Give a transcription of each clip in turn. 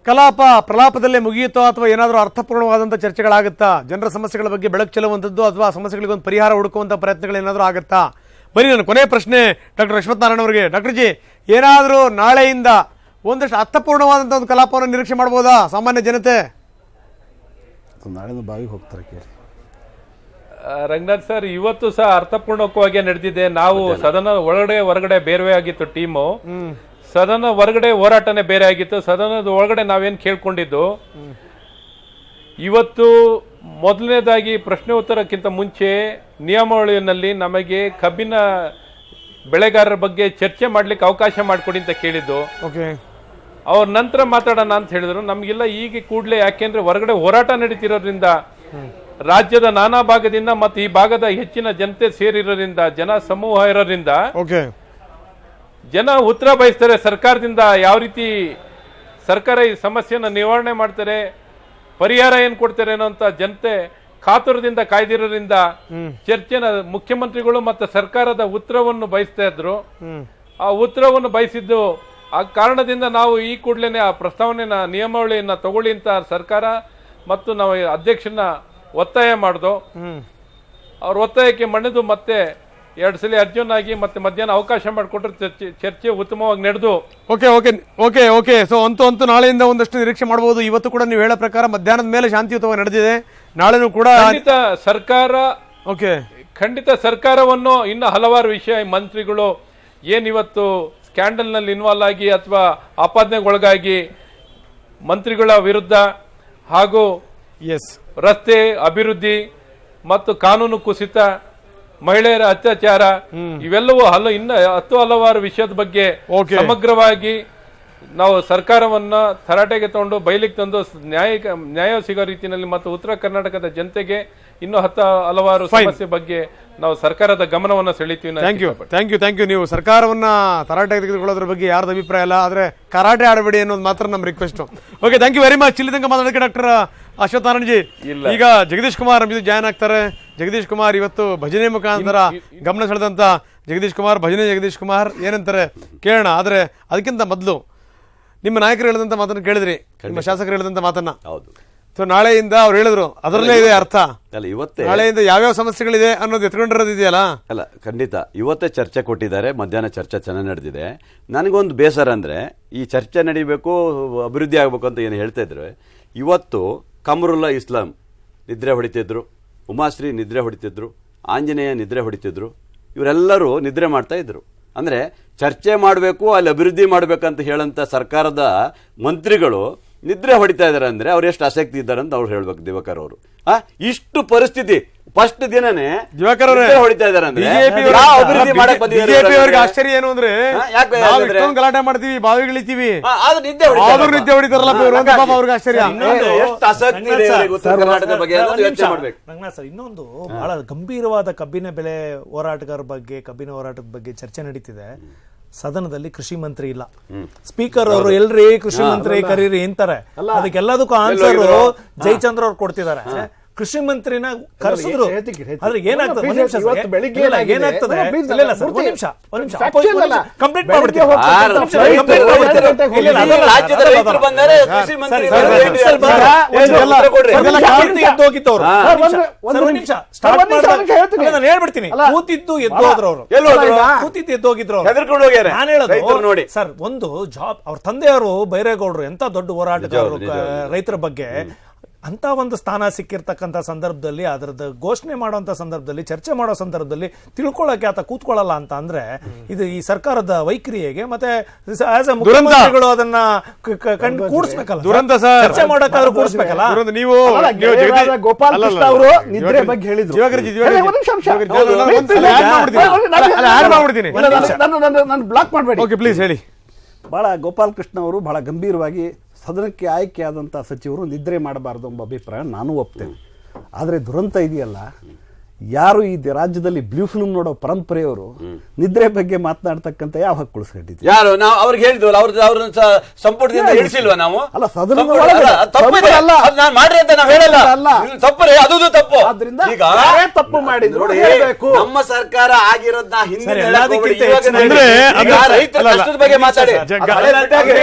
ಕಲಾಪ ಪ್ರಲಾಪದಲ್ಲೇ ಮುಗಿಯುತ್ತೋ ಅಥವಾ ಏನಾದರೂ ಅರ್ಥಪೂರ್ಣವಾದಂಥ ಚರ್ಚೆಗಳಾಗುತ್ತಾ? ಜನರ ಸಮಸ್ಯೆಗಳ ಬಗ್ಗೆ ಬೆಳಕು ಚೆಲ್ಲುವಂಥದ್ದು ಅಥವಾ ಸಮಸ್ಯೆಗಳಿಗೊಂದು ಪರಿಹಾರ ಹುಡುಕುವಂಥ ಪ್ರಯತ್ನಗಳು ಏನಾದರೂ ಆಗುತ್ತಾ? ಬನ್ನಿ, ನನ್ನ ಕೊನೆಯ ಪ್ರಶ್ನೆ ಡಾಕ್ಟರ್ ಅಶ್ವಥ್ ನಾರಾಯಣ ಅವರಿಗೆ. ಡಾಕ್ಟರ್ ಜಿ, ಏನಾದರೂ ನಾಳೆಯಿಂದ ಒಂದಷ್ಟು ಅರ್ಥಪೂರ್ಣವಾದಂಥ ಒಂದು ಕಲಾಪವನ್ನು ನಿರೀಕ್ಷೆ ಮಾಡ್ಬೋದಾ ಸಾಮಾನ್ಯ ಜನತೆ? ನಾಳೆ ಬಾವಿಗೆ ಹೋಗ್ತಾರೆ ಕೇಳಿ. ರಂಗನಾಥ್ ಸರ್, ಇವತ್ತು ಸಹ ಅರ್ಥಪೂರ್ಣಕವಾಗಿ ನಡೆದಿದೆ. ನಾವು ಸದನ ಒಳಗಡೆ ಹೊರಗಡೆ ಬೇರೆ ಆಗಿತ್ತು ಟೀಮು. ಸದನ ಹೊರಗಡೆ ಹೋರಾಟನೇ ಬೇರೆ ಆಗಿತ್ತು. ಸದನದ ಒಳಗಡೆ ನಾವೇನ್ ಕೇಳ್ಕೊಂಡಿದ್ದು, ಇವತ್ತು ಮೊದಲನೇದಾಗಿ ಪ್ರಶ್ನೆ ಉತ್ತರಕ್ಕಿಂತ ಮುಂಚೆ ನಿಯಮಾವಳಿಯಲ್ಲಿ ನಮಗೆ ಕಬ್ಬಿನ ಬೆಳೆಗಾರರ ಬಗ್ಗೆ ಚರ್ಚೆ ಮಾಡ್ಲಿಕ್ಕೆ ಅವಕಾಶ ಮಾಡಿಕೊಡಿ ಅಂತ ಕೇಳಿದ್ದು. ಅವ್ರ ನಂತರ ಮಾತಾಡೋಣ ಅಂತ ಹೇಳಿದ್ರು. ನಮ್ಗೆಲ್ಲ ಈಗ ಕೂಡಲೇ, ಯಾಕೆಂದ್ರೆ ಹೊರಗಡೆ ಹೋರಾಟ ನಡೀತಿರೋದ್ರಿಂದ, ರಾಜ್ಯದ ನಾನಾ ಭಾಗದಿಂದ ಮತ್ತು ಈ ಭಾಗದ ಹೆಚ್ಚಿನ ಜನತೆ ಸೇರಿರೋದ್ರಿಂದ, ಜನ ಸಮೂಹ ಇರೋದ್ರಿಂದ ಜನ ಉತ್ತರ ಬಯಸ್ತಾರೆ. ಸರ್ಕಾರದಿಂದ ಯಾವ ರೀತಿ ಸರ್ಕಾರ ಈ ಸಮಸ್ಯೆನ ನಿವಾರಣೆ ಮಾಡ್ತಾರೆ, ಪರಿಹಾರ ಏನ್ ಕೊಡ್ತಾರೆ ಅನ್ನೋಂತ ಜನತೆ ಕಾತುರದಿಂದ ಕಾಯ್ದಿರೋದ್ರಿಂದ ಚರ್ಚೆನ ಮುಖ್ಯಮಂತ್ರಿಗಳು ಮತ್ತು ಸರ್ಕಾರದ ಉತ್ತರವನ್ನು ಬಯಸ್ತಾ ಇದ್ರು. ಆ ಉತ್ತರವನ್ನು ಬಯಸಿದ್ದು ಆ ಕಾರಣದಿಂದ ನಾವು ಈ ಕೂಡಲೇ ಆ ಪ್ರಸ್ತಾವನೆನ ನಿಯಮಾವಳಿಯನ್ನ ತಗೊಳ್ಳಿ ಅಂತ ಸರ್ಕಾರ ಮತ್ತು ನಾವು ಅಧ್ಯಕ್ಷನ ಒತ್ತಾಯ ಮಾಡ್ದು. ಅವ್ರ ಒತ್ತಾಯಕ್ಕೆ ಮಣಿದು ಮತ್ತೆ 2 ಸಲ ಅರ್ಜುನ್ ಆಗಿ ಮತ್ತೆ ಮಧ್ಯಾಹ್ನ ಅವಕಾಶ ಮಾಡಿಕೊಟ್ರೆ ಚರ್ಚೆ ಉತ್ತಮವಾಗಿ ನಡೆದು. ಓಕೆ. ಸೊ ಅಂತೂ ನಾಳೆಯಿಂದ ಒಂದಷ್ಟು ನಿರೀಕ್ಷೆ ಮಾಡಬಹುದು. ಇವತ್ತು ಕೂಡ ನೀವು ಹೇಳೋ ಪ್ರಕಾರ ಮಧ್ಯಾಹ್ನದ ಮೇಲೆ ಶಾಂತಿಯುತವಾಗಿ ನಡೆದಿದೆ. ನಾಳೆನೂ ಕೂಡ ಖಂಡಿತ ಸರ್ಕಾರವನ್ನು ಇನ್ನು ಹಲವಾರು ವಿಷಯ ಮಂತ್ರಿಗಳು ಏನಿವತ್ತು ಸ್ಕ್ಯಾಂಡಲ್ ನಲ್ಲಿ ಇನ್ವಾಲ್ವ್ ಆಗಿ ಅಥವಾ ಆಪಾದನೆಗೊಳಗಾಗಿ ಮಂತ್ರಿಗಳ ವಿರುದ್ಧ ಹಾಗೂ ರಸ್ತೆ ಅಭಿವೃದ್ಧಿ ಮತ್ತು ಕಾನೂನು ಕುಸಿತ, ಮಹಿಳೆಯರ ಅತ್ಯಾಚಾರ, ಇವೆಲ್ಲವೂ ಇನ್ನು ಹಲವಾರು ವಿಷಯದ ಬಗ್ಗೆ ಸಮಗ್ರವಾಗಿ ನಾವು ಸರ್ಕಾರವನ್ನ ತರಾಟೆಗೆ ತಗೊಂಡು ಬಯಲಿಗೆ ತಂದು ನ್ಯಾಯ ಸಿಗೋ ರೀತಿಯಲ್ಲಿ ಮತ್ತು ಉತ್ತರ ಕರ್ನಾಟಕದ ಜನತೆಗೆ ಇನ್ನೂ ಹಲವಾರು ಸಮಸ್ಯೆ ಬಗ್ಗೆ ನಾವು ಸರ್ಕಾರದ ಗಮನವನ್ನು ಸೆಳೀತೀವಿ. Thank you. ನೀವು ಸರ್ಕಾರವನ್ನ ತರಾಟೆಗೆ ತೆಗೆದುಕೊಳ್ಳೋದ್ರ ಬಗ್ಗೆ ಯಾರ್ದು ಅಭಿಪ್ರಾಯ ಇಲ್ಲ, ಆದ್ರೆ ಕರಾಟೆ ಆಡಬೇಡಿ ಅನ್ನೋದು ಮಾತ್ರ ನಮ್ಮ request. Okay, thank you very much. ಇಲ್ಲಿ ತನಕ ಮಾತಾಡೋಕೆ ಡಾಕ್ಟರ್ ಅಶ್ವಥ್ ನಾರಾಯಣ ಜಿ. ಈಗ ಜಗದೀಶ್ ಕುಮಾರ್ ನಮ್ಮ ಜೊತೆ ಜಾಯ್ನ್ ಆಗ್ತಾರೆ. ಜಗದೀಶ್ ಕುಮಾರ್ ಇವತ್ತು ಭಜನೆ ಮುಖಾಂತರ ಗಮನ ಸೆಳೆದಂತ ಜಗದೀಶ್ ಕುಮಾರ್ ಏನಂತಾರೆ ಕೇಳೋಣ. ಆದ್ರೆ ಅದಕ್ಕಿಂತ ಮೊದಲು ನಿಮ್ಮ ನಾಯಕರು ಹೇಳಿದಂತ ಮಾತನ್ನ ಕೇಳಿದ್ರಿ, ನಿಮ್ಮ ಶಾಸಕರು ಹೇಳಿದಂತ ಮಾತನ್ನ. ಹೌದು. ಸೊ ನಾಳೆಯಿಂದ ಅವ್ರು ಹೇಳಿದ್ರು, ಅದರಲ್ಲೇ ಇದೆ ಅರ್ಥ. ಅಲ್ಲ, ಇವತ್ತೇ ನಾಳೆಯಿಂದ ಯಾವ್ಯಾವ ಸಮಸ್ಯೆಗಳಿದೆ ಅನ್ನೋದು ಎತ್ಕೊಂಡಿರೋದು ಇದೆಯಲ್ಲ. ಅಲ್ಲ, ಖಂಡಿತ ಇವತ್ತೇ ಚರ್ಚೆ ಕೊಟ್ಟಿದ್ದಾರೆ. ಮಧ್ಯಾಹ್ನ ಚರ್ಚೆ ಚೆನ್ನಾಗಿ ನಡೆದಿದೆ. ನನಗೊಂದು ಬೇಸರ ಅಂದ್ರೆ, ಈ ಚರ್ಚೆ ನಡಿಬೇಕು, ಅಭಿವೃದ್ಧಿ ಆಗ್ಬೇಕು ಅಂತ ಏನು ಹೇಳ್ತಾ ಇದ್ರೆ, ಇವತ್ತು ಕಮರುಲ್ಲಾ ಇಸ್ಲಾಂ ನಿದ್ರೆ ಹೊಡಿತಿದ್ರು, ಉಮಾಶ್ರೀ ನಿದ್ರೆ ಹೊಡಿತಿದ್ರು, ಆಂಜನೇಯ ನಿದ್ರೆ ಹೊಡಿತಿದ್ರು, ಇವರೆಲ್ಲರೂ ನಿದ್ರೆ ಮಾಡ್ತಾ ಇದ್ರು. ಅಂದ್ರೆ ಚರ್ಚೆ ಮಾಡಬೇಕು, ಅಲ್ಲಿ ಅಭಿವೃದ್ಧಿ ಮಾಡ್ಬೇಕಂತ ಹೇಳಂತ ಸರ್ಕಾರದ ಮಂತ್ರಿಗಳು ನಿದ್ರೆ ಹೊಡಿತಾ ಇದಾರೆ ಅಂದ್ರೆ ಅವ್ರು ಎಷ್ಟು ಆಸಕ್ತಿ ಇದ್ದಾರೆ ಅಂತ ಅವ್ರು ಹೇಳ್ಬೇಕು. ದಿವಾಕರ್ ಅವರು ಇಷ್ಟು ಪರಿಸ್ಥಿತಿ ಫಸ್ಟ್ ದಿನನೇ ದಿವಾಕರ್ ಹೊಡಿತಾ ಇದಾರೆ ಅಂದ್ರೆ ಆಶ್ಚರ್ಯ ಏನು ಅಂದ್ರೆ, ಗಲಾಟೆ ಮಾಡ್ತೀವಿ, ಬಾವಿಗಳಿತೀವಿ, ನಿದ್ದೆ ಹೊಡಿತಾರಲ್ಲ ಅವ್ರಿಗೆ ಆಶ್ಚರ್ಯ. ಎಷ್ಟು ಆಸಕ್ತಿ ಇದೆ ಉತ್ತರ ಕರ್ನಾಟಕದ ಬಗ್ಗೆ ಯೋಚನೆ ಮಾಡ್ಬೇಕು. ರಂಗನಾಥ್ ಸರ್, ಇನ್ನೊಂದು ಬಹಳ ಗಂಭೀರವಾದ ಕಬ್ಬಿನ ಬೆಲೆ ಹೋರಾಟಗಾರರ ಬಗ್ಗೆ, ಕಬ್ಬಿನ ಹೋರಾಟದ ಬಗ್ಗೆ ಚರ್ಚೆ ನಡೀತಿದೆ. ಸದನದಲ್ಲಿ ಕೃಷಿ ಮಂತ್ರಿ ಇಲ್ಲ. ಸ್ಪೀಕರ್ ಅವರು ಎಲ್ರಿ ಕೃಷಿ ಮಂತ್ರಿ ಕರೀರಿ ಅಂತಾರೆ. ಅದಕ್ಕೆಲ್ಲದಕ್ಕೂ ಆನ್ಸರ್ ಜಯಚಂದ್ರ ಅವ್ರು ಕೊಡ್ತಿದ್ದಾರೆ. ಕೃಷಿ ಮಂತ್ರಿನ ಕರೆಸಿದ್ರು. ಆದ್ರೆ ಏನಾಗ್ತದೆ, ಕಂಪ್ಲೀಟ್ ಮಾಡ್ಬಿಡ್ತೀವಿ. ಹೇಳ್ಬಿಡ್ತೀನಿ. ಕೂತಿದ್ದು ಎದ್ದೋದ್ರು ಅವರು, ಕೂತಿದ್ದು ಎದ್ದೋಗಿದ್ರು. ನಾನು ಹೇಳೋದು ಸರ್, ಒಂದು ಜಾಬ್, ಅವ್ರ ತಂದೆಯವರು ಬೈರೇಗೌಡರು ಎಂತ ದೊಡ್ಡ ಹೋರಾಟಗಾರರು ರೈತರ ಬಗ್ಗೆ. ಅಂತ ಒಂದು ಸ್ಥಾನ ಸಿಕ್ಕಿರ್ತಕ್ಕಂಥ ಸಂದರ್ಭದಲ್ಲಿ, ಅದರದ್ದು ಘೋಷಣೆ ಮಾಡುವಂತ ಸಂದರ್ಭದಲ್ಲಿ, ಚರ್ಚೆ ಮಾಡೋ ಸಂದರ್ಭದಲ್ಲಿ ತಿಳ್ಕೊಳ್ಳೋಕೆ ಆತ ಕೂತ್ಕೊಳ್ಳಲ್ಲ ಅಂತ ಅಂದ್ರೆ ಇದು ಈ ಸರ್ಕಾರದ ವೈಖರಿ ಹೇಗೆ? ಮತ್ತೆ ಮುಖ್ಯಮಂತ್ರಿಗಳು ಅದನ್ನ ಕೂಡಿಸ್ಬೇಕಲ್ಲ, ಚರ್ಚೆ ಮಾಡೋಕ್ಕಾದ್ರೂ ಕೂಡಿಸ್ಬೇಕಲ್ಲ. ನೀವು ಗೋಪಾಲ್ ಕೃಷ್ಣ ಅವರು ನಿದ್ರೆ ಬಗ್ಗೆ ಹೇಳಿದ್ರು. ಬ್ಲಾಕ್ ಮಾಡಬೇಡಿ ಪ್ಲೀಸ್, ಹೇಳಿ. ಬಹಳ ಗೋಪಾಲ್ ಕೃಷ್ಣ ಅವರು ಬಹಳ ಗಂಭೀರವಾಗಿ ಸದನಕ್ಕೆ ಆಯ್ಕೆಯಾದಂಥ ಸಚಿವರು ನಿದ್ರೆ ಮಾಡಬಾರ್ದು ಎಂಬ ಅಭಿಪ್ರಾಯ ನಾನು ಒಪ್ತೇನೆ. ಆದರೆ ದುರಂತ ಇದೆಯಲ್ಲ, ಯಾರು ಈ ರಾಜ್ಯದಲ್ಲಿ ಬ್ಲೂ ಫಿಲ್ಮ್ ನೋಡೋ ಪರಂಪರೆಯವರು ನಿದ್ರೆ ಬಗ್ಗೆ ಮಾತನಾಡ್ತಕ್ಕಂಥ ಯಾವ ಹಕ್ಕು ಉಳಿಸ್ಕೊಂಡಿದ್ದೀವಿ? ಯಾರು ನಾವು ಅವ್ರಿಗೆ ಹೇಳಿದ್ವಲ್ಲ, ಅವ್ರನ್ನ ಸಂಪುಟದಿಂದ ಇಳಿಸಿಲ್ವಾ ನಾವು? ಅಲ್ಲ, ಸದನದ ಸಂಪುಟ ಒಳಗಡೆ. ಅಲ್ಲ, ತಪ್ಪಿದೆ. ಅಲ್ಲ. ಅದು ನಾನು ಮಾಡ್ರಿ ಅಂತ ನಾವು ಹೇಳಲ್ಲ. ಅಲ್ಲ. ಇದು ತಪ್ಪು, ಅದು ತಪ್ಪು. ಆದ್ರಿಂದ ಈಗ ಯಾರೇ ತಪ್ಪು ಮಾಡಿದ್ರು ನೋಡಿ, ಹೇಳ್ಬೇಕು. ನಮ್ಮ ಸರ್ಕಾರ ಆಗಿರೋದ್ನ ಹಿಂದೆ ಸರಿ, ಹೇಳಕ್ ಹೋಗ್ಬೇಡಿ. ಎಲ್ಲದಕ್ಕಿಂತ ಇವಾಗ ಹೆಚ್ಚಿನ ನೋಡಿ, ಅಂದ್ರೆ ಈಗ ಅದು- ರೈತರ ಅಲ್ಲ, ಕಷ್ಟದ ಬಗ್ಗೆ ಮಾತಾಡಿ. ಜ- ಅದು ಹಳೆ ಬಿಟ್ಟಾಗೆ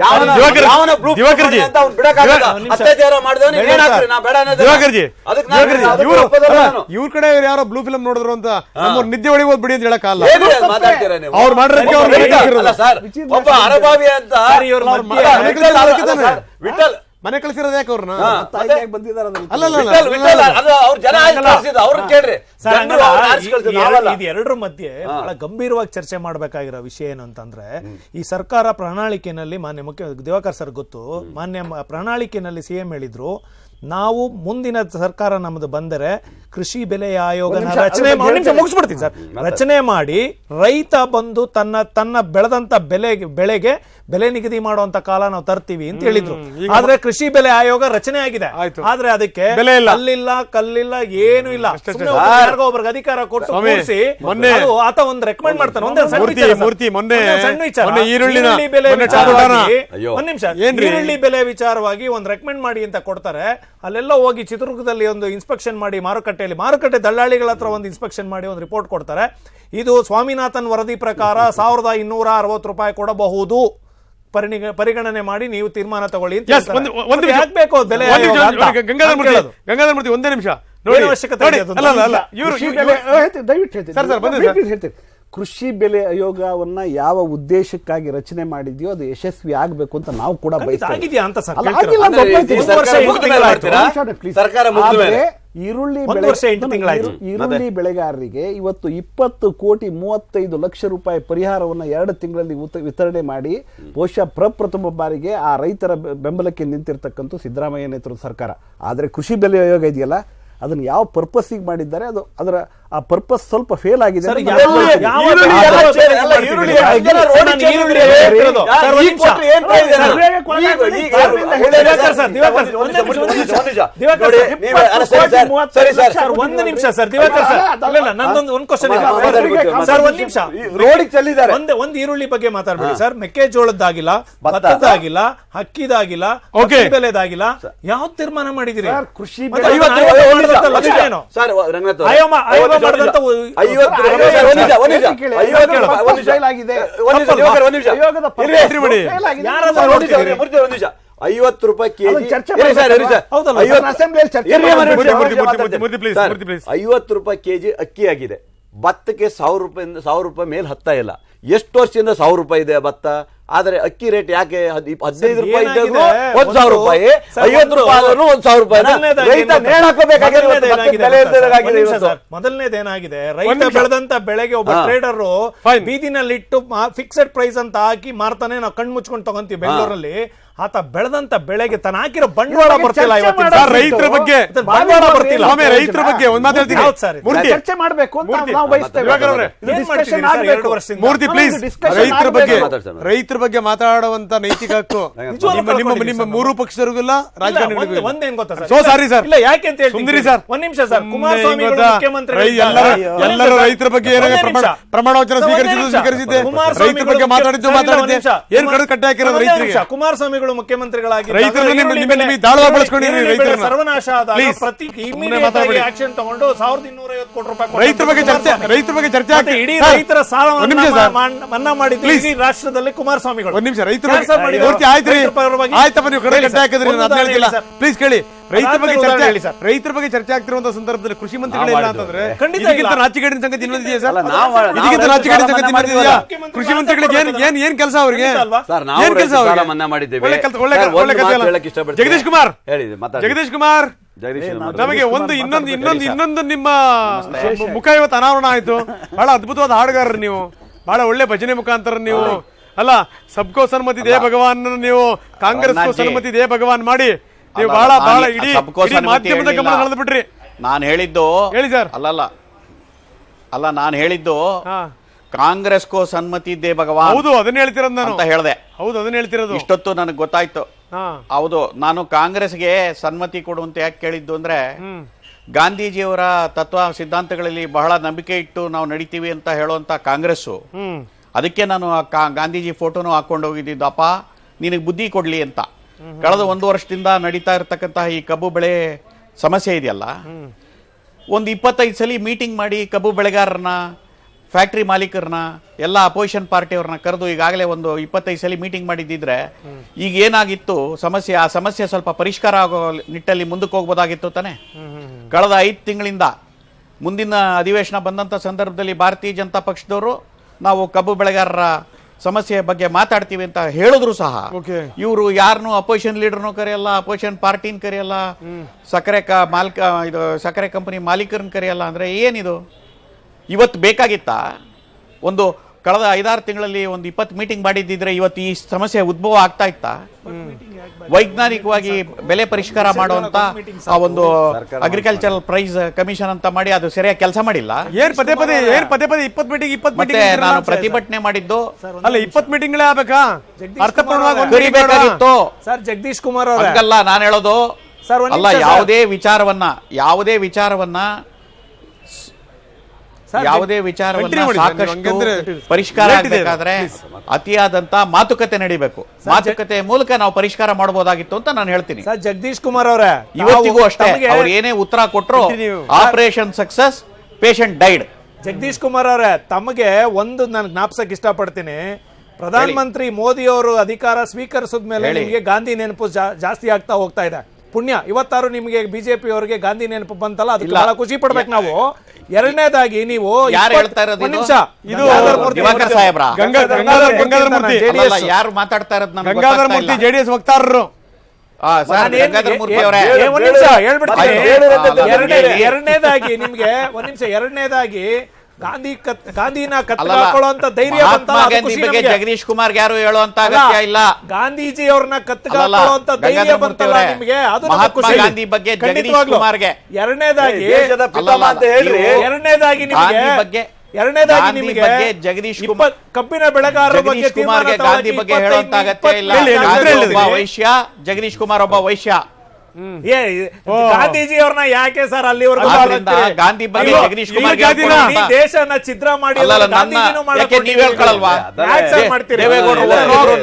ಯಾವನ- ದಿವಾಕರ್- ಯಾವನ proof ದಿವಾಕರ್ಜಿ. ಮಾಡಿ ಅಂತ ಅವ್ನು ಬಿಡಕ್ಕಾಗಲ್ಲ. ಅತ್ಯಾಚಾರ ಮಾಡಿದವನಿಗೆ ಏನ್ ಹಾಕ್ರಿ, ನಾ ಬೇಡ ಅನ್ನೋದಿಲ್ಲ. ದಿವಾಕರ್ಜಿ, ಅದಕ್ಕೆ ನಾನು ದಿವಾಕರ್ಜಿ, ಅದಕ್ಕೆ ಇವ್ರು- ಒಪ್ಪೋದಲ್ಲ ಅಲ್ಲ, ನಾನು. ಇವ್ರ ಕಡೆ ಯಾರೋ ಬ್ಲೂ ಫಿಲ್ಮ್ ನೋಡಿದ್ರು ಅಂತ ನಮ್ಮ ನಿದ್ದೆ ಒಳಗೆ ಹೋಗ್ಬಿಡಿ ಅಂತ ಹೇಳಕ್ಕಾಗಲ್ಲ. ಏನು ಮಾತಾಡ್ತೀರಾ ನೀವು? ಅವ್ರು ಮಾಡಿರೋದಕ್ಕೆ ಅವ್ರು ರೈತ ಹೇಳ್ತಿರೋದು. ಅಲ್ಲ ಸರ್, ಒಬ್ಬ ಅರಭಾವಿ ಅಂತ ಸರ್, ಇವ್ರ ಅಲ್ಲ, ಮಧ್ಯೆ- ವಿಠಲ್ ಅಲ್ಲ ಸರ್, ವಿಠಲ್ ಮನೆ ಕಳಿಸಿರೋದು ಯಾಕೆ ಅವ್ರನ್ನ? ತಾಯಿಯಾಗಿ ಬಂದಿದ್ದಾರೆ ಅದನ್ನ. ಅಲ್ಲ ವಿಠಲ್ ಅದು ಅವ್ರ ಜನ ಆಯ್ತು ಕಳ್ಸಿದ್ದು, ಅವ್ರನ್ನ ಕೇಳ್ರಿ. ಸರ್, ಜನರು ಅವ್ರನ್ನ ಆರಿಸಿ ಕಳ್ಸಿದ್ದು, ನಾವಲ್ಲ. ಇದು ಎರಡರ ಮಧ್ಯೆ ಬಹಳ ಗಂಭೀರವಾಗಿ ಚರ್ಚೆ ಮಾಡಬೇಕಾಗಿರೋ ವಿಷಯ ಏನು ಅಂತಂದ್ರೆ, ಈ ಸರ್ಕಾರ ಪ್ರಣಾಳಿಕೆಯಲ್ಲಿ ಮಾನ್ಯ ದಿವಾಕರ್ ಸರ್ ಗೊತ್ತು, ಮಾನ್ಯ ಪ್ರಣಾಳಿಕೆಯಲ್ಲಿ ಸಿಎಂ ಹೇಳಿದ್ರು, ನಾವು ಮುಂದಿನ ಸರ್ಕಾರ ನಮ್ದು ಬಂದರೆ ಕೃಷಿ ಬೆಲೆ ಆಯೋಗನ ರಚನೆ ಮುಗಿಸ್ಬಿಡ್ತೀನಿ ಸರ್, ರಚನೆ ಮಾಡಿ ರೈತ ಬಂದು ತನ್ನ ಬೆಳೆದಂತ ಬೆಳೆಗೆ ಬೆಲೆ ನಿಗದಿ ಮಾಡುವಂತ ಕಾಲ ನಾವು ತರ್ತೀವಿ ಅಂತ ಹೇಳಿದ್ರು. ಆದ್ರೆ ಕೃಷಿ ಬೆಲೆ ಆಯೋಗ ರಚನೆ ಆಗಿದೆ, ಆದ್ರೆ ಅದಕ್ಕೆ ಬೆಲೆ ಇಲ್ಲ, ಕಲ್ಲಿಲ್ಲ ಏನು ಇಲ್ಲ. ಯಾರಿಗೋ ಒಬ್ರಿಗೆ ಅಧಿಕಾರ ಕೊಟ್ಟು ಕೂರಿಸಿ ಆತ ಒಂದು ರೆಕಮೆಂಡ್ ಮಾಡ್ತಾನೆ. ಒಂದೇ ಸಣ್ಣ ವಿಚಾರ ಸರ್. ಈರುಳ್ಳಿ ಬೆಲೆ ವಿಚಾರವಾಗಿ ಒಂದ್ ನಿಮಿಷ, ಈರುಳ್ಳಿ ಬೆಲೆ ವಿಚಾರವಾಗಿ ಒಂದು ರೆಕಮೆಂಡ್ ಮಾಡಿ ಅಂತ ಕೊಡ್ತಾರೆ. ಅಲ್ಲೆಲ್ಲ ಹೋಗಿ ಚಿತ್ರದುರ್ಗದಲ್ಲಿ ಒಂದು ಇನ್ಸ್ಪೆಕ್ಷನ್ ಮಾಡಿ, ಮಾರುಕಟ್ಟೆ ದಳ್ಳಾಳಿಗಳ ಹತ್ರ ಒಂದು ಇನ್ಸ್ಪೆಕ್ಷನ್ ಮಾಡಿ ಒಂದು ರಿಪೋರ್ಟ್ ಕೊಡ್ತಾರೆ. ಇದು ಸ್ವಾಮಿನಾಥನ್ ವರದಿ ಪ್ರಕಾರ 1260 ರೂಪಾಯಿ ಕೊಡಬಹುದು, ಪರಿಗಣನೆ ಮಾಡಿ ನೀವು ತೀರ್ಮಾನ ತಗೊಳ್ಳಿ ಅಂತ ಹಾಕ್ಬೇಕು ಬೆಲೆ. ಗಂಗಾಧರ ಮೂರ್ತಿ ಒಂದೇ ನಿಮಿಷ ನೋಡಿ, ಅವಶ್ಯಕತೆ ನೋಡಿ, ಇದೆ? ಅಲ್ಲ, ಅಲ್ಲ, ಅಲ್ಲ, ಇವ್ರು ಕೃಷಿ ಬೆಲೆ ದಯವಿಟ್ಟು ಹೇಳ್ತೀನಿ. ಸರ್, ಸರ್, ಬನ್ನಿ ಸರ್. ಹೇಳ್ತೀನಿ. ಕೃಷಿ ಬೆಲೆ ಆಯೋಗವನ್ನ ಯಾವ ಉದ್ದೇಶಕ್ಕಾಗಿ ರಚನೆ ಮಾಡಿದ್ಯೋ ಅದು ಯಶಸ್ವಿ ಆಗ್ಬೇಕು ಅಂತ ನಾವು ಕೂಡ ಬಯಸ್ತೇವೆ. ಆಗಿದೆಯಾ ಅಂತ ಸರ್ ಅಲ್ಲ, ಕೇಳ್ತೀರಾ? ಆಗಿಲ್ಲ ಅಂತ ಅಂದ್ರೆ ಒಪ್ಕೊಳ್ತೀನಿ. ಈ ಸರ್ಕಾರ ಮುಗಿದ ಮೇಲೆ ಮಾಡ್ತೀರಾ? please. ಸರ್ಕಾರ ಮುಗಿದ ಮೇಲೆ. ಆದ್ರೆ ಈರುಳ್ಳಿ ಬೆಳೆಗಾರರಿಗೆ ಇವತ್ತು 20 ಕೋಟಿ 35 ಲಕ್ಷ ರೂಪಾಯಿ ಪರಿಹಾರವನ್ನು 2 ತಿಂಗಳಲ್ಲಿ ವಿತರಣೆ ಮಾಡಿ ಬಹುಶಃ ಪ್ರಪ್ರಥಮ ಬಾರಿಗೆ ಆ ರೈತರ ಬೆಂಬಲಕ್ಕೆ ನಿಂತಿರ್ತಕ್ಕಂಥ ಸಿದ್ದರಾಮಯ್ಯ ನೇತೃತ್ವದ ಸರ್ಕಾರ. ಆದ್ರೆ ಕೃಷಿ ಬೆಲೆ ಆಯೋಗ ಇದೆಯಲ್ಲ, ಅದನ್ನ ಯಾವ ಪರ್ಪಸ್ ಮಾಡಿದ್ದಾರೆ, ಅದು ಅದರ ಆ ಪರ್ಪಸ್ ಸ್ವಲ್ಪ ಫೇಲ್ ಆಗಿದೆ. ಒಂದು ನಿಮಿಷ ಸರ್, ದಿವಾಕರ್ ಸರ್, ನಂದೊಂದು ಒಂದು ಕ್ವಶನ್ ಸರ್, ಒಂದ್ ನಿಮಿಷ. ಒಂದು ಈರುಳ್ಳಿ ಬಗ್ಗೆ ಮಾತಾಡ್ಬಿಡಿ ಸರ್. ಮೆಕ್ಕೆಜೋಳದ್ದಾಗಿಲ್ಲ, ಭತ್ತದಾಗಿಲ್ಲ, ಅಕ್ಕಿದಾಗಿಲ್ಲ, ಬೆಲೆದಾಗಿಲ್ಲ, ಯಾವ ತೀರ್ಮಾನ ಮಾಡಿದಿರಿ? ಕೃಷಿ ₹50 ಕೆಜಿ, ₹50 ಕೆಜಿ ಅಕ್ಕಿ ಆಗಿದೆ. ಭತ್ತಕ್ಕೆ ₹1,000 ಮೇಲೆ ಹತ್ತಾ ಇಲ್ಲ. ಎಷ್ಟು ವರ್ಷದಿಂದ ₹1,000 ಇದೆ ಭತ್ತ. ಆದ್ರೆ ಅಕ್ಕಿ ರೇಟ್ ಯಾಕೆ 15 ರೂಪಾಯಿ ಇದ್ದಾಗೂ ₹1,000, ₹50 ರೈತ ನೇಣು ಹಾಕಬೇಕಾಗಿದೆ. ಮೊದಲನೇದೇನಾಗಿದೆ, ರೈತ ಬೆಳೆದಂತ ಬೆಳೆಗೆ ಒಬ್ಬ ಟ್ರೇಡರ್ ಬೀದಿನಲ್ಲಿಟ್ಟು ಫಿಕ್ಸೆಡ್ ಪ್ರೈಸ್ ಅಂತ ಹಾಕಿ ಮಾರ್ತಾನೆ. ನಾವು ಕಣ್ಣು ಮುಚ್ಕೊಂಡು ತಗೊಂತೀವಿ ಬೆಂಗಳೂರಲ್ಲಿ. ಆತ ಬೆಳೆದಂತ ಬೆಳೆಗೆ ತನ್ನ ಹಾಕಿರೋ ಬಂಡವಾಳ ಬರ್ತಿಲ್ಲ. ರೈತರ ಬಗ್ಗೆ ಬಂಡವಾಳ ಬರ್ತಿಲ್ಲ. ರೈತರ ಬಗ್ಗೆ ಒಂದ್ ಮಾತಾಡ್ತೀನಿ, ಚರ್ಚೆ ಮಾಡಬೇಕು ಅಂತ ನಾವು ಬಯಸ್ತೇವೆ. ಮೂರ್ತಿ ಪ್ಲೀಸ್, ರೈತರ ಬಗ್ಗೆ ಮಾತಾಡುವಂತ ನೈತಿಕ ಹಕ್ಕು ನಿಮ್ಮ ಮೂರು ಪಕ್ಷದವರಿಗಿಲ್ಲ, ರಾಜಕಾರಣಿಗಳಿಗೂ. ಒಂದೇನ್ ಗೊತ್ತಾ ಸರ್? ಸೋ ಸಾರಿ ಸರ್, ಇಲ್ಲ ಯಾಕೆ ಅಂತ ಸುಂದರಿ ಸರ್, ಒಂದ್ ನಿಮಿಷ ಸರ್. ಕುಮಾರಸ್ವಾಮಿ ಎಲ್ಲರೂ ರೈತರ ಬಗ್ಗೆ ಪ್ರಮಾಣ ವಚನ ಸ್ವೀಕರಿಸಿದ್ದೆ, ರೈತರ ಬಗ್ಗೆ ಮಾತಾಡಿದ್ದು ಏನ್ ಕಡೆ ಕಟ್ಟಿ ಹಾಕಿರೋದು ರೈತರಿಗೆ. ಕುಮಾರಸ್ವಾಮಿ ಮುಖ್ಯಮಂತ್ರಿಗಳಾಗಿ ಸರ್ವನಾಶ ಆದಾಗ ಆಕ್ಷನ್ ತಗೊಂಡು 1250 ಕೋಟಿ ರೂಪಾಯಿ ರೈತರ ಬಗ್ಗೆ ಚರ್ಚೆ ಆಗ್ತದೆ. ಇಡೀ ರೈತರ ಸಾಲ ಮನ್ನಾ ಮಾಡಿದ್ರು ಈ ರಾಷ್ಟ್ರದಲ್ಲಿ ಕುಮಾರಸ್ವಾಮಿಗಳು. ಒಂದ್ ನಿಮಿಷ, ರೈತರ ಆಯ್ತಪ್ಪ, ನೀವು ಕಡೆ ಕಟ್ಟಿ ಹಾಕಿದ್ರಿ, ನಾನು ಹೇಳ್ತಿಲ್ಲ. ಪ್ಲೀಸ್ ಕೇಳಿ, ರೈತರ ಬಗ್ಗೆ ಚರ್ಚೆ ಆಗ್ತಿರುವಂತಹ ಸಂದರ್ಭದಲ್ಲಿ ಕೃಷಿ ಮಂತ್ರಿಗಳೇ ಇಲ್ಲ ಅಂತಂದ್ರೆ ಇದಕ್ಕಿಂತ ನಾಚಿಕೆಡಿನ ಸಂಗತಿ ಇನ್ನೊಂದಿದೆಯಾ ಸರ್? ಇದಕ್ಕಿಂತ ನಾಚಿಕೆಡಿನ ಸಂಗತಿ ಇನ್ನೊಂದಿದೆಯಾ? ಕೃಷಿ ಮಂತ್ರಿಗಳಿಗೆ ಏನ್ ಕೆಲಸ ಅವ್ರಿಗೆ? ಏನ್ ಕೆಲಸ ಅವ್ರಿಗೆ? ಮನ್ನಾ ಮಾಡಿದ್ದೇವೆ. ಜಗದೀಶ್ ಕುಮಾರ್, ನಮಗೆ ಇನ್ನೊಂದು ನಿಮ್ಮ ಮುಖ ಇವತ್ತು ಅನಾವರಣ ಆಯ್ತು. ಬಹಳ ಅದ್ಭುತವಾದ ಹಾಡುಗಾರರು ನೀವು, ಬಹಳ ಒಳ್ಳೆ ಭಜನೆ ಮುಖಾಂತರ ನೀವು ಅಲ್ಲ ಸಬ್ಕೋ ಸನ್ಮತಿ ದೇ ಭಗವಾನ್ ನೀವು ಕಾಂಗ್ರೆಸ್ ಸನ್ಮತಿ ದೇ ಭಗವಾನ್ ಮಾಡಿ ನೀವು ಬಹಳ ಇಡೀ ಮಾಧ್ಯಮದ ಗಮನ ಸೆಳೆದು ಬಿಟ್ರಿ. ನಾನು ಹೇಳಿದ್ದು ಹೇಳಿ ಸರ್. ಅಲ್ಲ ನಾನು ಹೇಳಿದ್ದು ಕಾಂಗ್ರೆಸ್ಕೋ ಸನ್ಮತಿ ದೇ ಭಗವಾನ್. ಹೌದು, ಅದನ್ನ ಹೇಳ್ತಿರೋದು ನಾನು ಅಂತ ಹೇಳಿದೆ. ಹೌದು, ಅದನ್ನ ಹೇಳ್ತಿರೋದು. ಇಷ್ಟೊತ್ತು ನನಗೆ ಗೊತ್ತಾಯ್ತು. ಹೌದು, ನಾನು ಕಾಂಗ್ರೆಸ್ಗೆ ಸನ್ಮತಿ ಕೊಡು ಅಂತ ಯಾಕೆ ಕೇಳಿದ್ದು ಅಂದ್ರೆ ಗಾಂಧೀಜಿಯವರ ತತ್ವ ಸಿದ್ಧಾಂತಗಳಲ್ಲಿ ಬಹಳ ನಂಬಿಕೆ ಇಟ್ಟು ನಾವು ನಡಿತೀವಿ ಅಂತ ಹೇಳುವಂತ ಕಾಂಗ್ರೆಸ್ಸು, ಅದಕ್ಕೆ ನಾನು ಗಾಂಧೀಜಿ ಫೋಟೋನು ಹಾಕೊಂಡು ಹೋಗಿದ್ದಪ್ಪ ನಿನಗೆ ಬುದ್ಧಿ ಕೊಡ್ಲಿ ಅಂತ. ಕಳೆದ 1 ವರ್ಷದಿಂದ ನಡೀತಾ ಇರತಕ್ಕಂತಹ ಈ ಕಬ್ಬು ಬೆಳೆ ಸಮಸ್ಯೆ ಇದೆಯಲ್ಲ, ಒಂದು 25 ಸಲ ಮೀಟಿಂಗ್ ಮಾಡಿ ಕಬ್ಬು ಬೆಳೆಗಾರರನ್ನ, ಫ್ಯಾಕ್ಟ್ರಿ ಮಾಲೀಕರನ್ನ, ಎಲ್ಲ ಅಪೋಸಿಷನ್ ಪಾರ್ಟಿಯವ್ರನ್ನ ಕರೆದು ಈಗಾಗಲೇ ಒಂದು 25 ಸಲ ಮೀಟಿಂಗ್ ಮಾಡಿದ್ದಿದ್ರೆ ಈಗ ಏನಾಗಿತ್ತು ಸಮಸ್ಯೆ, ಆ ಸಮಸ್ಯೆ ಸ್ವಲ್ಪ ಪರಿಷ್ಕಾರ ಆಗೋ ನಿಟ್ಟಲ್ಲಿ ಮುಂದಕ್ಕೆ ಹೋಗ್ಬೋದಾಗಿತ್ತು ತಾನೆ. ಕಳೆದ 5 ತಿಂಗಳಿಂದ ಮುಂದಿನ ಅಧಿವೇಶನ ಬಂದಂತ ಸಂದರ್ಭದಲ್ಲಿ ಭಾರತೀಯ ಜನತಾ ಪಕ್ಷದವರು ನಾವು ಕಬ್ಬು ಬೆಳೆಗಾರರ ಸಮಸ್ಯೆ ಬಗ್ಗೆ ಮಾತಾಡ್ತೀವಿ ಅಂತ ಹೇಳಿದ್ರು ಸಹ ಇವರು ಯಾರನ್ನು ಅಪೋಸಿಷನ್ ಲೀಡರ್ನು ಕರೆಯಲ್ಲ, ಅಪೋಸಿಷನ್ ಪಾರ್ಟಿನ ಕರೆಯಲ್ಲ, ಸಕ್ಕರೆ ಕಂಪನಿ ಮಾಲೀಕರನ್ನ ಕರೆಯಲ್ಲ. ಅಂದ್ರೆ ಏನಿದು? ಇವತ್ತು ಬೇಕಾಗಿತ್ತಾ? ಒಂದು ಕಳೆದ 5-6 ತಿಂಗಳಲ್ಲಿ ಒಂದು 20 ಮೀಟಿಂಗ್ ಮಾಡಿದ್ದಿದ್ರೆ ಇವತ್ತು ಈ ಸಮಸ್ಯೆ ಉದ್ಭವ ಆಗ್ತಾ ಇತ್ತಾ? ವೈಜ್ಞಾನಿಕವಾಗಿ ಬೆಲೆ ಪರಿಷ್ಕಾರ ಮಾಡುವಂತ ಆ ಒಂದು ಅಗ್ರಿಕಲ್ಚರಲ್ ಪ್ರೈಸ್ ಕಮಿಷನ್ ಅಂತ ಮಾಡಿ ಅದು ಸರಿಯಾಗಿ ಕೆಲಸ ಮಾಡಿಲ್ಲ. ಏನ್ ಪದೇ ಪದೇ 20 ಮೀಟಿಂಗ್ ನಾನು ಪ್ರತಿಭಟನೆ ಮಾಡಿದ್ದು ಅಲ್ಲ 20 ಮೀಟಿಂಗ್ಗಳೇ ಆಗ್ಬೇಕಾ? ಅರ್ಥಪೂರ್ಣವಾಗಿ ಕರಿಬೇಕಾಗಿತ್ತು ಸರ್. ಜಗದೀಶ್ ಕುಮಾರ್ ಅವರೇ, ಹಂಗಲ್ಲ ನಾನು ಹೇಳೋದು. ಅಲ್ಲ, ಯಾವುದೇ ವಿಚಾರವನ್ನ ಸಾಕಷ್ಟು ಪರಿಷ್ಕಾರ ಆಗಬೇಕಾದ್ರೆ ಅತಿಯಾದಂತ ಮಾತುಕತೆ ನಡೀಬೇಕು. ಮಾತುಕತೆ ಮೂಲಕ ನಾವು ಪರಿಷ್ಕಾರ ಮಾಡಬಹುದಾಗಿತ್ತು ಅಂತ ನಾನು ಹೇಳ್ತೀನಿ. ಸರ್ ಜಗದೀಶ್ ಕುಮಾರ್ ಅವರೇ, ಇವತ್ತಿಗೂ ಅಷ್ಟೇ ಅವ್ರು ಏನೇ ಉತ್ತರ ಕೊಟ್ಟರು operation success, patient died. Jagadish Kumar ಅವರೇ, ತಮಗೆ ಒಂದು ನಾನು ಜ್ಞಾಪಿಸಕ್ಕೆ ಇಷ್ಟಪಡ್ತೀನಿ. ಪ್ರಧಾನ ಮಂತ್ರಿ ಮೋದಿ ಅವರು ಅಧಿಕಾರ ಸ್ವೀಕರಿಸಿದ ಮೇಲೆ ನಿಮಗೆ ಗಾಂಧಿ ನೆನಪು ಜಾಸ್ತಿ ಆಗ್ತಾ ಹೋಗ್ತಾ ಇದೆ. ಪುಣ್ಯ, ಇವತ್ತಾರು ನಿಮಗೆ ಬಿಜೆಪಿ ಅವರಿಗೆ ಗಾಂಧಿ ನೆನಪು ಬಂತಲ್ಲ, ಅದಕ್ಕೆ ಬಹಳ ಖುಷಿ ಪಡ್ಬೇಕು ನಾವು. ಎರಡನೇದಾಗಿ ನೀವು ಯಾರು ಹೇಳ್ತಾ ಇರೋದು? ನಿಮಿಷ, ಇದು ದಿವಾಕರ್ ಸಾಹೇಬ್ರ, ಯಾರು ಮಾತಾಡ್ತಾ ಇರೋದು? ಗಂಗಾಧರ ಮೂರ್ತಿ ಜೆಡಿಎಸ್ ವಕ್ತಾರರು. ಗಂಗಾಧರ ಮೂರ್ತಿ ಅವರೇ, ಒಂದ್ ನಿಮಿಷ ಹೇಳ್ಬಿಡ್ತೀನಿ. ಎರಡನೇದಾಗಿ ನಿಮ್ಗೆ ಒಂದ್ ನಿಮಿಷ, ಎರಡನೇದಾಗಿ ಗಾಂಧಿನ ಕತ್ತುಕೊಳ್ಳುವಂತ ಧೈರ್ಯ ಜಗದೀಶ್ ಕುಮಾರ್ ಯಾರು ಹೇಳುವಂತ ಅಗತ್ಯ ಇಲ್ಲ. ಗಾಂಧೀಜಿ ಅವ್ರನ್ನ ಕತ್ತುಕೊಳ್ಳುವಂತ ಧೈರ್ಯ ಬಂತಲ್ಲ ನಿಮ್ಗೆ, ಅದು ಮಹಾತ್ಮ ಗಾಂಧಿ ಬಗ್ಗೆ ಜಗದೀಶ್ ಕುಮಾರ್ಗೆ. ಎರಡನೇದಾಗಿ ನಿಮಗೆ ಜಗದೀಶ್ ಕುಮಾರ್ ಕಬ್ಬಿನ ಬೆಳೆಗಾರರ ಬಗ್ಗೆ ಗಾಂಧಿ ಬಗ್ಗೆ ಹೇಳುವಂತ ಅಗತ್ಯ ಇಲ್ಲ. ವೈಶ್ಯ, ಜಗದೀಶ್ ಕುಮಾರ್ ಒಬ್ಬ ವೈಶ್ಯ. ಗಾಂಧೀಜಿ ಅವ್ರನ್ನ ಯಾಕೆ ಸರ್ ಅಲ್ಲಿವರೆಗೂ ಗಾಂಧಿ ಬಗ್ಗೆ ಜಗದೀಶ್ ಕುಮಾರ್ ದೇಶನ ಛಿದ್ರ ಮಾಡಿ ನೀವ್ ಹೇಳ್ಕೊಳಲ್ವಾ?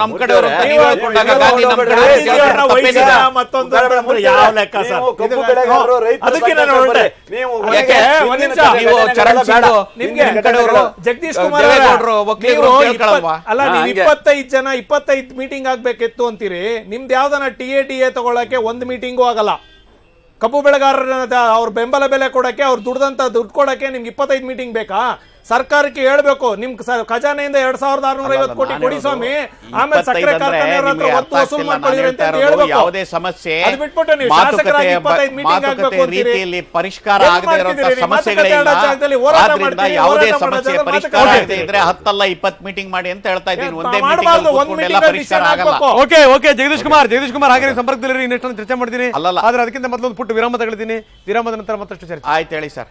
ನಮ್ ಕಡೆ ಮತ್ತೊಂದು ಯಾವ ಲೆಕ್ಕ ಸರ್? ಅದಕ್ಕೆ ನಾನು ಹೊರಟೆ. ಜಗದೀಶ್ ಕುಮಾರ್ ಅಲ್ಲ, ನೀವು 25 ಮೀಟಿಂಗ್ ಆಗ್ಬೇಕಿತ್ತು ಅಂತೀರಿ. ನಿಮ್ದು ಯಾವ್ದನ TA ತಗೊಳಕ್ಕೆ ಒಂದು ಮೀಟಿಂಗ್ ಆಗಲ್ಲ. ಕಬ್ಬು ಬೆಳೆಗಾರರ ಅವ್ರ ಬೆಂಬಲ ಬೆಲೆ ಕೊಡಕ್ಕೆ, ಅವ್ರು ದುಡ್ದಂತ ದುಡ್ಡು ಕೊಡಕ್ಕೆ ನಿಮ್ಗೆ 25 ಮೀಟಿಂಗ್ ಬೇಕಾ? ಸರ್ಕಾರಕ್ಕೆ ಹೇಳ್ಬೇಕು, ನಿಮ್ ಖಜಾನೆಯಿಂದ 2650 ಕೋಟಿ ಕೊಡಿ ಸ್ವಾಮಿ, ಆಮೇಲೆ ಸಕ್ಕರೆ ಕಾರ್ಖಾನೆಯವ್ರ ಹತ್ರ ಒತ್ತು ವಸೂಲು ಮಾಡ್ಕೊಳ್ಳಿ ಅಂತ ಹೇಳ್ಬೇಕು. ಯಾವುದೇ ಸಮಸ್ಯೆ ಅದು ಬಿಟ್ಬಿಟ್ಟು ನೀವು ಶಾಸಕರಾಗಿ 25 ಮೀಟಿಂಗ್ ಆಗ್ಬೇಕು ರೀತಿಯಲ್ಲಿ ಪರಿಷ್ಕಾರ ಆಗದೇ ಇರುವಂತ ಸಮಸ್ಯೆಗಳೇ ಇಲ್ಲ. ಆದ್ರಿಂದ ಯಾವುದೇ ಸಮಸ್ಯೆ ಪರಿಷ್ಕಾರ ಆಗದೇ ಇದ್ರೆ 10 ಅಲ್ಲ 20 ಮೀಟಿಂಗ್ ಮಾಡಿ ಅಂತ ಹೇಳ್ತಾ ಇದ್ದೀನಿ. ಒಂದೇ ಮೀಟಿಂಗ್ ಪರಿಷ್ಕಾರ ಆಗಲ್ಲ. ಓಕೆ ಜಗದೀಶ್ ಕುಮಾರ್ ಹಾಗೆ ಸಂಪರ್ಕದಲ್ಲಿ ಇನ್ನೆಷ್ಟು ಚರ್ಚೆ ಮಾಡ್ತೀನಿ. ಆದ್ರೆ ಅದಕ್ಕಿಂತ ಮೊದಲು ಒಂದು ಪುಟ್ಟ ವಿರಾಮ ತಗೊಳ್ತೀನಿ. ವಿರಾಮದ ನಂತರ ಮತ್ತಷ್ಟು ಚರ್ಚೆ. ಆಯ್ತು ಹೇಳಿ ಸರ್.